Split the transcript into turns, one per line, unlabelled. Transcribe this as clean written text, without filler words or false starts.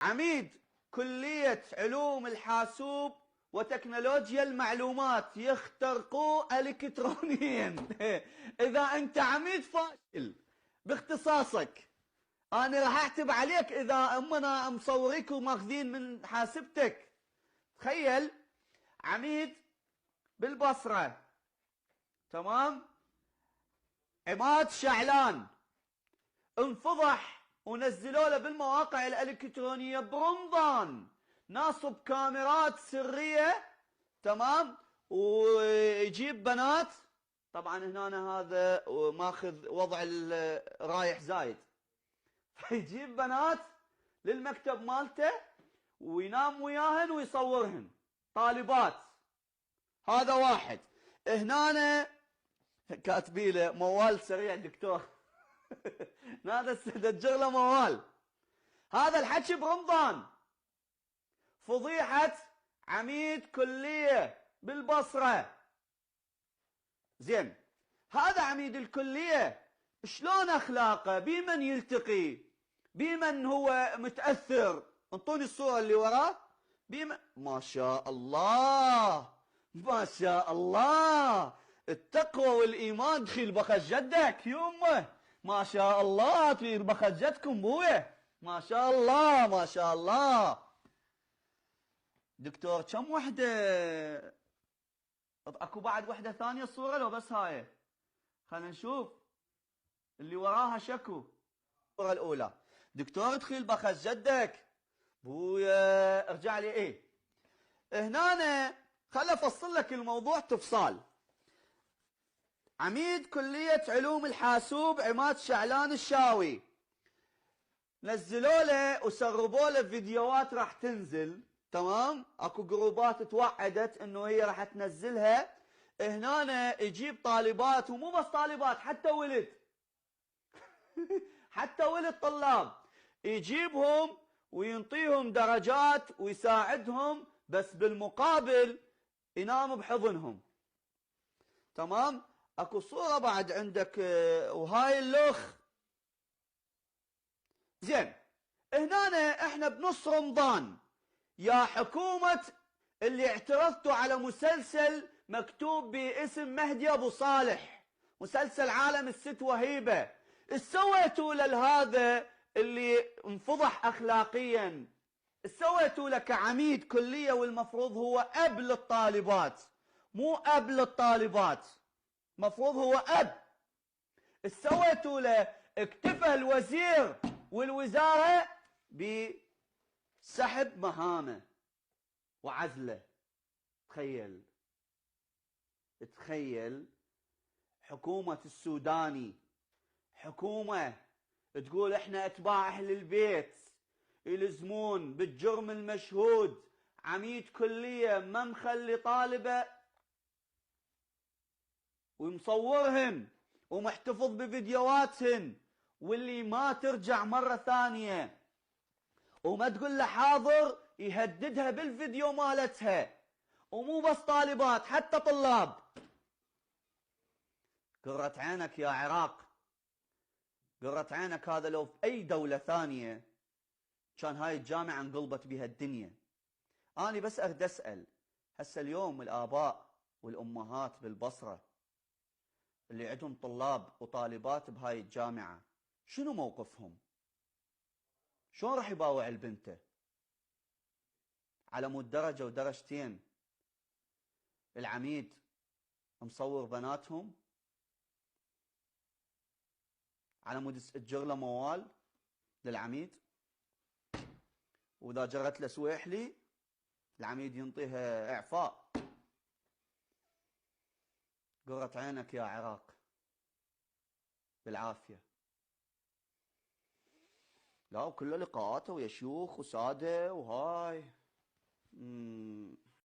عميد كلية علوم الحاسوب وتكنولوجيا المعلومات يخترقوه الكترونيا. اذا انت عميد فاشل باختصاصك انا راح اعتب عليك اذا امنا مصوريك وماخذين من حاسبتك. تخيل عميد بالبصرة، تمام، عماد شعلان، انفضح ونزلوا له بالمواقع الالكترونيه برمضان ناصب كاميرات سريه، تمام، ويجيب بنات. طبعا هنا هذا ماخذ وضع رايح زايد. فيجيب بنات للمكتب مالته وينام وياهن ويصورهن طالبات. هذا واحد. هنا كاتبي له موال سريع دكتور. هذا دجر له موال. هذا الحكي برمضان. فضيحة عميد كلية بالبصرة. زين، هذا عميد الكلية شلون اخلاقه؟ بمن يلتقي؟ بمن هو متأثر؟ انطوني الصورة اللي وراه. بمن؟ ما شاء الله ما شاء الله، التقوى والإيمان تخيل بخت جدك يمه. ما شاء الله تخيل بخت جدكم بويه. ما شاء الله ما شاء الله. دكتور كم وحدة؟ اكو بعد وحدة ثانية الصورة لو بس هاي؟ خلينا نشوف اللي وراها شكو. الصورة الأولى دكتور تخيل بخت جدك بويا. ارجع لي ايه هنا. خل افصل لك الموضوع تفصال. عميد كلية علوم الحاسوب عماد شعلان الشاوي نزلوا له وسربوا له فيديوهات راح تنزل، تمام، اكو جروبات توعدت انه هي راح تنزلها. هنا يجيب طالبات، ومو بس طالبات، حتى ولد. حتى ولد طلاب يجيبهم وينطيهم درجات ويساعدهم، بس بالمقابل ينام بحضنهم. تمام. اكو صورة بعد عندك وهاي اللخ. زين، هنا احنا بنص رمضان. يا حكومة اللي اعترضتوا على مسلسل مكتوب باسم مهدي ابو صالح، مسلسل عالم الست وهيبة، ايش سويتوا لهذا اللي انفضح اخلاقيا؟ ايش سويتوا له كعميد كلية والمفروض هو اب للطالبات؟ مو اب للطالبات، مفروض هو اب. ايش سويتوا له؟ اكتفى الوزير والوزارة بسحب مهامه وعزله. تخيل تخيل حكومة السوداني، حكومة تقول احنا اتباع اهل البيت يلزمون بالجرم المشهود عميد كلية ما مخلي طالبة ومصورهن ومحتفظ بفيديوهاتهن، واللي ما ترجع مرة ثانية وما تقول له حاضر يهددها بالفيديو مالتها. ومو بس طالبات، حتى طلاب. قرت عينك يا عراق، قرت عينك. هذا لو في اي دولة ثانية كان هاي الجامعة انقلبت بها الدنيا. أنا بس أريد أسأل، هسه اليوم الآباء والأمهات بالبصرة اللي عندهم طلاب وطالبات بهاي الجامعة شنو موقفهم؟ شلون راح يباوع البنته؟ على مود درجة ودرجتين العميد مصور بناتهم، على مود تجر له موال للعميد، وإذا جرت له سويحلي العميد ينطيها إعفاء. قرت عينك يا عراق بالعافية. لا، وكله لقاءاته ويا شيوخ وسادة وهاي.